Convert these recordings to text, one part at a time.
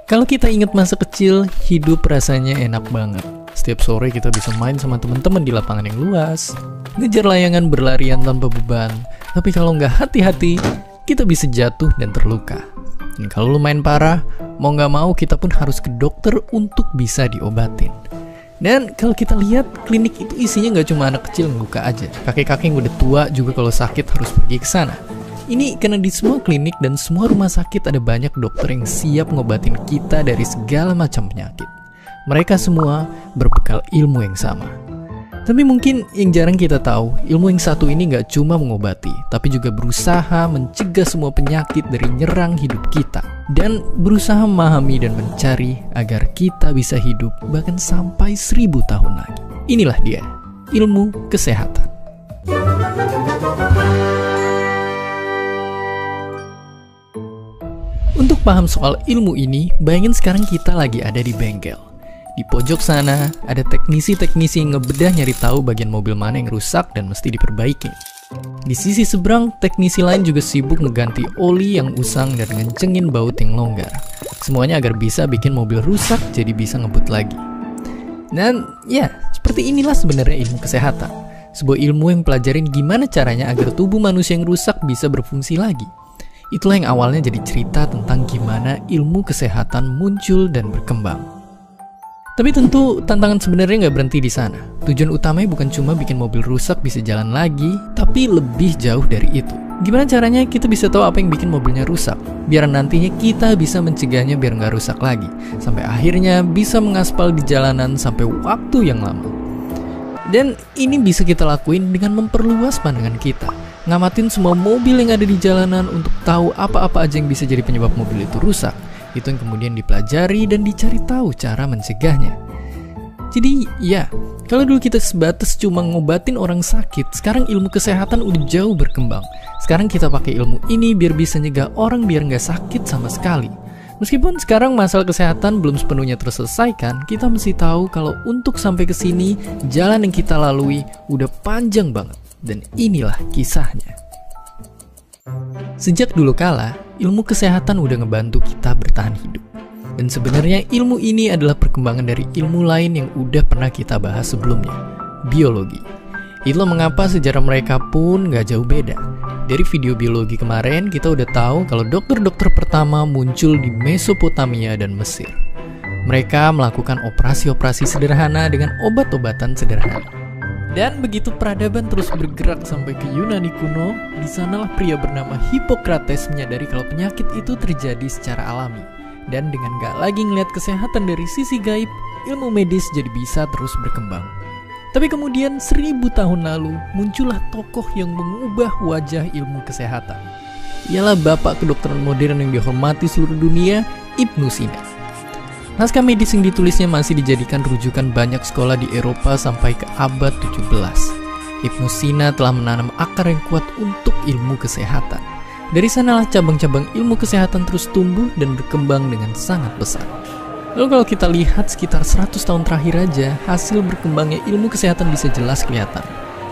Kalau kita ingat masa kecil, hidup rasanya enak banget. Setiap sore kita bisa main sama teman-teman di lapangan yang luas, ngejar layangan berlarian tanpa beban. Tapi kalau nggak hati-hati, kita bisa jatuh dan terluka. Dan kalau lumayan parah, mau nggak mau kita pun harus ke dokter untuk bisa diobatin. Dan kalau kita lihat, klinik itu isinya nggak cuma anak kecil ngeluka aja. Kakek-kakek yang udah tua juga kalau sakit harus pergi ke sana. Ini karena di semua klinik dan semua rumah sakit ada banyak dokter yang siap ngobatin kita dari segala macam penyakit. Mereka semua berbekal ilmu yang sama. Tapi mungkin yang jarang kita tahu, ilmu yang satu ini gak cuma mengobati, tapi juga berusaha mencegah semua penyakit dari nyerang hidup kita. Dan berusaha memahami dan mencari agar kita bisa hidup bahkan sampai 1000 tahun lagi. Inilah dia, ilmu kesehatan. Untuk paham soal ilmu ini, bayangin sekarang kita lagi ada di bengkel. Di pojok sana, ada teknisi-teknisi yang ngebedah nyari tahu bagian mobil mana yang rusak dan mesti diperbaiki. Di sisi seberang, teknisi lain juga sibuk ngeganti oli yang usang dan ngencengin baut yang longgar. Semuanya agar bisa bikin mobil rusak jadi bisa ngebut lagi. Dan ya, seperti inilah sebenarnya ilmu kesehatan. Sebuah ilmu yang pelajarin gimana caranya agar tubuh manusia yang rusak bisa berfungsi lagi. Itulah yang awalnya jadi cerita tentang gimana ilmu kesehatan muncul dan berkembang. Tapi tentu tantangan sebenarnya nggak berhenti di sana. Tujuan utamanya bukan cuma bikin mobil rusak bisa jalan lagi, tapi lebih jauh dari itu. Gimana caranya kita bisa tahu apa yang bikin mobilnya rusak, biar nantinya kita bisa mencegahnya biar nggak rusak lagi, sampai akhirnya bisa mengaspal di jalanan sampai waktu yang lama. Dan ini bisa kita lakuin dengan memperluas pandangan kita. Ngamatin semua mobil yang ada di jalanan untuk tahu apa-apa aja yang bisa jadi penyebab mobil itu rusak. Itu yang kemudian dipelajari dan dicari tahu cara mencegahnya. Jadi ya, kalau dulu kita sebatas cuma ngobatin orang sakit, sekarang ilmu kesehatan udah jauh berkembang. Sekarang kita pakai ilmu ini biar bisa nyegah orang biar nggak sakit sama sekali. Meskipun sekarang masalah kesehatan belum sepenuhnya terselesaikan, kita mesti tahu kalau untuk sampai ke sini, jalan yang kita lalui udah panjang banget. Dan inilah kisahnya. Sejak dulu kala, ilmu kesehatan udah ngebantu kita bertahan hidup. Dan sebenarnya ilmu ini adalah perkembangan dari ilmu lain yang udah pernah kita bahas sebelumnya, biologi. Itulah mengapa sejarah mereka pun gak jauh beda. Dari video biologi kemarin, kita udah tahu kalau dokter-dokter pertama muncul di Mesopotamia dan Mesir. Mereka melakukan operasi-operasi sederhana dengan obat-obatan sederhana. Dan begitu peradaban terus bergerak sampai ke Yunani kuno, di sanalah pria bernama Hippocrates menyadari kalau penyakit itu terjadi secara alami. Dan dengan gak lagi ngeliat kesehatan dari sisi gaib, ilmu medis jadi bisa terus berkembang. Tapi kemudian 1000 tahun lalu, muncullah tokoh yang mengubah wajah ilmu kesehatan. Ialah bapak kedokteran modern yang dihormati seluruh dunia, Ibnu Sina. Naskah medis yang ditulisnya masih dijadikan rujukan banyak sekolah di Eropa sampai ke abad 17. Ibnu Sina telah menanam akar yang kuat untuk ilmu kesehatan. Dari sanalah cabang-cabang ilmu kesehatan terus tumbuh dan berkembang dengan sangat besar. Lalu kalau kita lihat sekitar 100 tahun terakhir aja, hasil berkembangnya ilmu kesehatan bisa jelas kelihatan.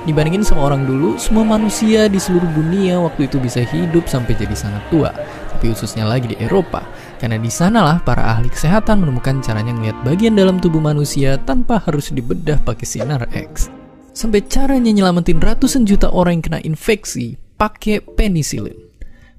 Dibandingin sama orang dulu, semua manusia di seluruh dunia waktu itu bisa hidup sampai jadi sangat tua. Tapi khususnya lagi di Eropa. Karena di sanalah para ahli kesehatan menemukan caranya ngeliat bagian dalam tubuh manusia tanpa harus dibedah pakai sinar X. Sampai caranya nyelamatin ratusan juta orang yang kena infeksi pakai penisilin.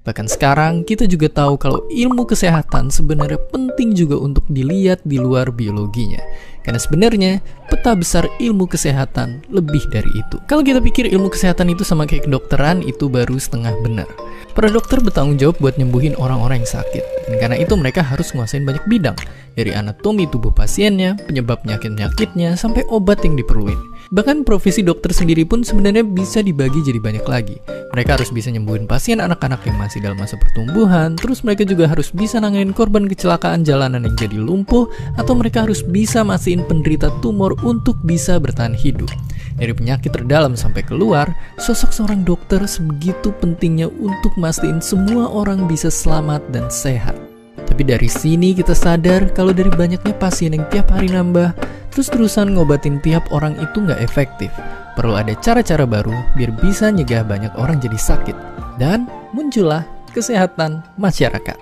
Bahkan sekarang kita juga tahu kalau ilmu kesehatan sebenarnya penting juga untuk dilihat di luar biologinya. Karena sebenarnya peta besar ilmu kesehatan lebih dari itu. Kalau kita pikir ilmu kesehatan itu sama kayak kedokteran, itu baru setengah benar. Para dokter bertanggung jawab buat nyembuhin orang-orang yang sakit. Dan karena itu mereka harus nguasain banyak bidang. Dari anatomi tubuh pasiennya, penyebab penyakit-penyakitnya, sampai obat yang diperluin. Bahkan profesi dokter sendiri pun sebenarnya bisa dibagi jadi banyak lagi. Mereka harus bisa nyembuhin pasien anak-anak yang masih dalam masa pertumbuhan, terus mereka juga harus bisa nanganin korban kecelakaan jalanan yang jadi lumpuh, atau mereka harus bisa mastiin penderita tumor untuk bisa bertahan hidup. Dari penyakit terdalam sampai keluar, sosok seorang dokter sebegitu pentingnya untuk mastiin semua orang bisa selamat dan sehat. Tapi dari sini kita sadar kalau dari banyaknya pasien yang tiap hari nambah, terus-terusan ngobatin tiap orang itu nggak efektif. Perlu ada cara-cara baru biar bisa nyegah banyak orang jadi sakit. Dan muncullah kesehatan masyarakat.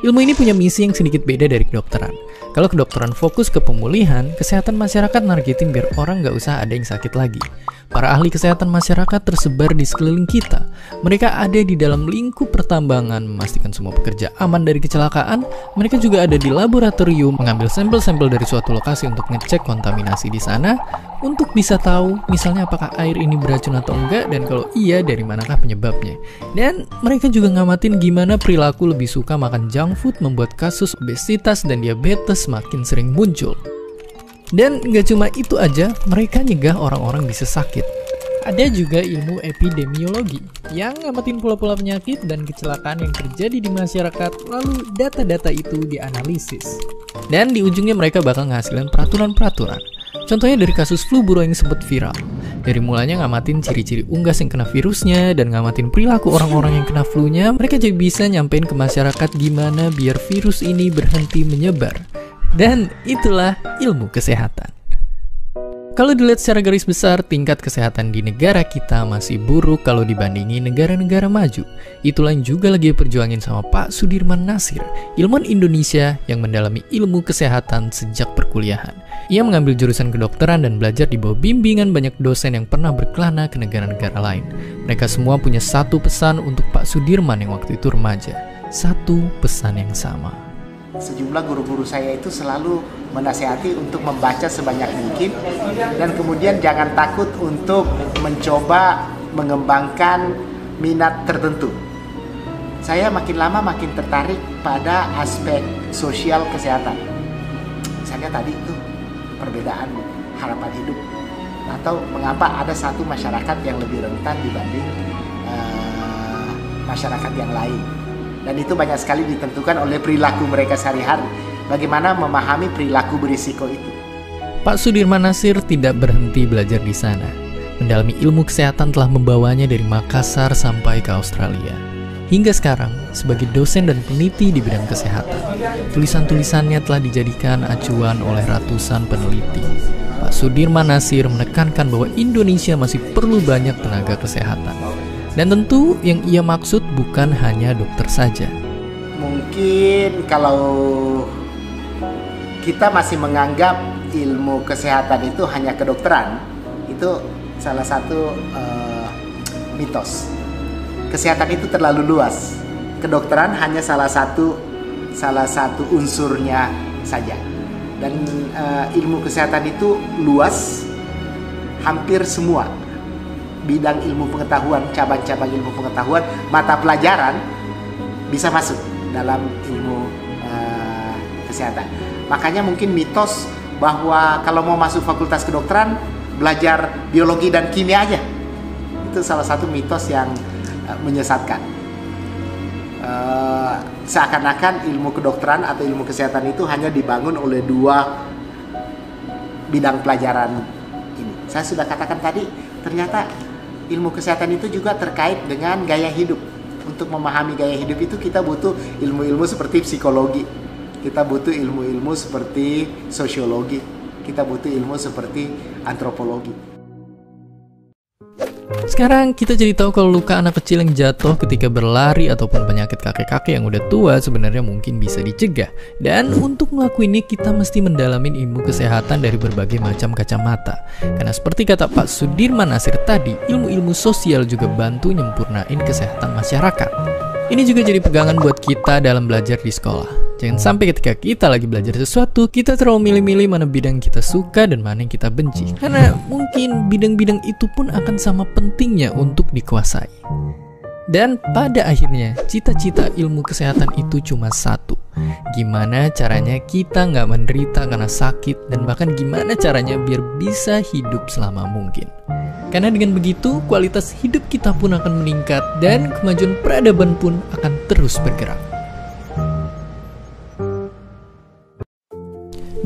Ilmu ini punya misi yang sedikit beda dari kedokteran. Kalau kedokteran fokus ke pemulihan, kesehatan masyarakat nargetin biar orang nggak usah ada yang sakit lagi. Para ahli kesehatan masyarakat tersebar di sekeliling kita. Mereka ada di dalam lingkup pertambangan, memastikan semua pekerja aman dari kecelakaan. Mereka juga ada di laboratorium, mengambil sampel-sampel dari suatu lokasi untuk ngecek kontaminasi di sana, untuk bisa tahu misalnya apakah air ini beracun atau enggak, dan kalau iya dari manakah penyebabnya. Dan mereka juga ngamatin gimana perilaku lebih suka makan junk food membuat kasus obesitas dan diabetes makin sering muncul. Dan nggak cuma itu aja, mereka nyegah orang-orang bisa sakit. Ada juga ilmu epidemiologi yang ngamatin pola-pola penyakit dan kecelakaan yang terjadi di masyarakat, lalu data-data itu dianalisis. Dan di ujungnya mereka bakal ngasilin peraturan-peraturan. Contohnya dari kasus flu burung yang sempat viral. Dari mulanya ngamatin ciri-ciri unggas yang kena virusnya dan ngamatin perilaku orang-orang yang kena flu-nya, mereka jadi bisa nyampein ke masyarakat gimana biar virus ini berhenti menyebar. Dan itulah ilmu kesehatan. Kalau dilihat secara garis besar, tingkat kesehatan di negara kita masih buruk kalau dibandingi negara-negara maju. Itulah yang juga lagi perjuangin sama Pak Sudirman Nasir, ilmuwan Indonesia yang mendalami ilmu kesehatan sejak perkuliahan. Ia mengambil jurusan kedokteran dan belajar di bawah bimbingan banyak dosen yang pernah berkelana ke negara-negara lain. Mereka semua punya satu pesan untuk Pak Sudirman yang waktu itu remaja. Satu pesan yang sama. Sejumlah guru-guru saya itu selalu menasihati untuk membaca sebanyak mungkin dan kemudian jangan takut untuk mencoba mengembangkan minat tertentu. Saya makin lama makin tertarik pada aspek sosial kesehatan. Misalnya tadi itu perbedaan harapan hidup atau mengapa ada satu masyarakat yang lebih rentan dibanding masyarakat yang lain. Dan itu banyak sekali ditentukan oleh perilaku mereka sehari-hari. Bagaimana memahami perilaku berisiko itu. Pak Sudirman Nasir tidak berhenti belajar di sana. Mendalami ilmu kesehatan telah membawanya dari Makassar sampai ke Australia. Hingga sekarang, sebagai dosen dan peneliti di bidang kesehatan, tulisan-tulisannya telah dijadikan acuan oleh ratusan peneliti. Pak Sudirman Nasir menekankan bahwa Indonesia masih perlu banyak tenaga kesehatan. Dan tentu yang ia maksud bukan hanya dokter saja. Mungkin kalau kita masih menganggap ilmu kesehatan itu hanya kedokteran, itu salah satu mitos. Kesehatan itu terlalu luas. Kedokteran hanya salah satu unsurnya saja. Dan ilmu kesehatan itu luas, hampir semua bidang ilmu pengetahuan, cabang-cabang ilmu pengetahuan, mata pelajaran bisa masuk dalam ilmu kesehatan. Makanya mungkin mitos bahwa kalau mau masuk fakultas kedokteran belajar biologi dan kimia aja, itu salah satu mitos yang menyesatkan. Seakan-akan ilmu kedokteran atau ilmu kesehatan itu hanya dibangun oleh dua bidang pelajaran ini. Saya sudah katakan tadi, ternyata ilmu kesehatan itu juga terkait dengan gaya hidup. Untuk memahami gaya hidup itu kita butuh ilmu-ilmu seperti psikologi, kita butuh ilmu-ilmu seperti sosiologi, kita butuh ilmu seperti antropologi. Sekarang kita jadi tahu kalau luka anak kecil yang jatuh ketika berlari ataupun penyakit kakek-kakek yang udah tua sebenarnya mungkin bisa dicegah. Dan untuk ngelakuin ini kita mesti mendalamin ilmu kesehatan dari berbagai macam kacamata. Karena seperti kata Pak Sudirman Nasir tadi, ilmu-ilmu sosial juga bantu nyempurnain kesehatan masyarakat. Ini juga jadi pegangan buat kita dalam belajar di sekolah. Jangan sampai ketika kita lagi belajar sesuatu, kita terlalu milih-milih mana bidang kita suka dan mana yang kita benci. Karena mungkin bidang-bidang itu pun akan sama pentingnya untuk dikuasai. Dan pada akhirnya, cita-cita ilmu kesehatan itu cuma satu. Gimana caranya kita nggak menderita karena sakit, dan bahkan gimana caranya biar bisa hidup selama mungkin. Karena dengan begitu, kualitas hidup kita pun akan meningkat dan kemajuan peradaban pun akan terus bergerak.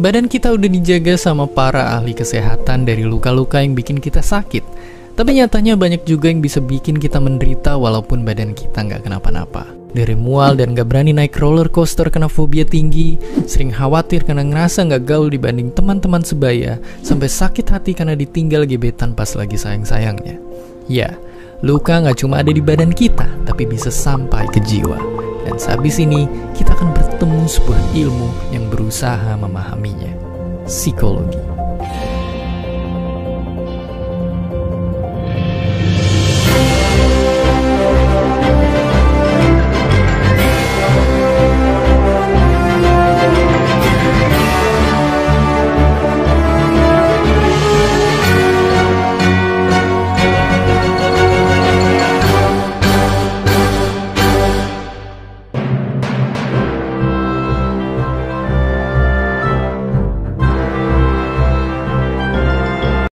Badan kita udah dijaga sama para ahli kesehatan dari luka-luka yang bikin kita sakit. Tapi nyatanya banyak juga yang bisa bikin kita menderita walaupun badan kita nggak kenapa-napa. Dari mual dan nggak berani naik roller coaster karena fobia tinggi, sering khawatir karena ngerasa nggak gaul dibanding teman-teman sebaya, sampai sakit hati karena ditinggal gebetan pas lagi sayang-sayangnya. Ya, luka nggak cuma ada di badan kita, tapi bisa sampai ke jiwa. Dan sehabis ini, kita akan bertemu sebuah ilmu yang berusaha memahaminya, psikologi.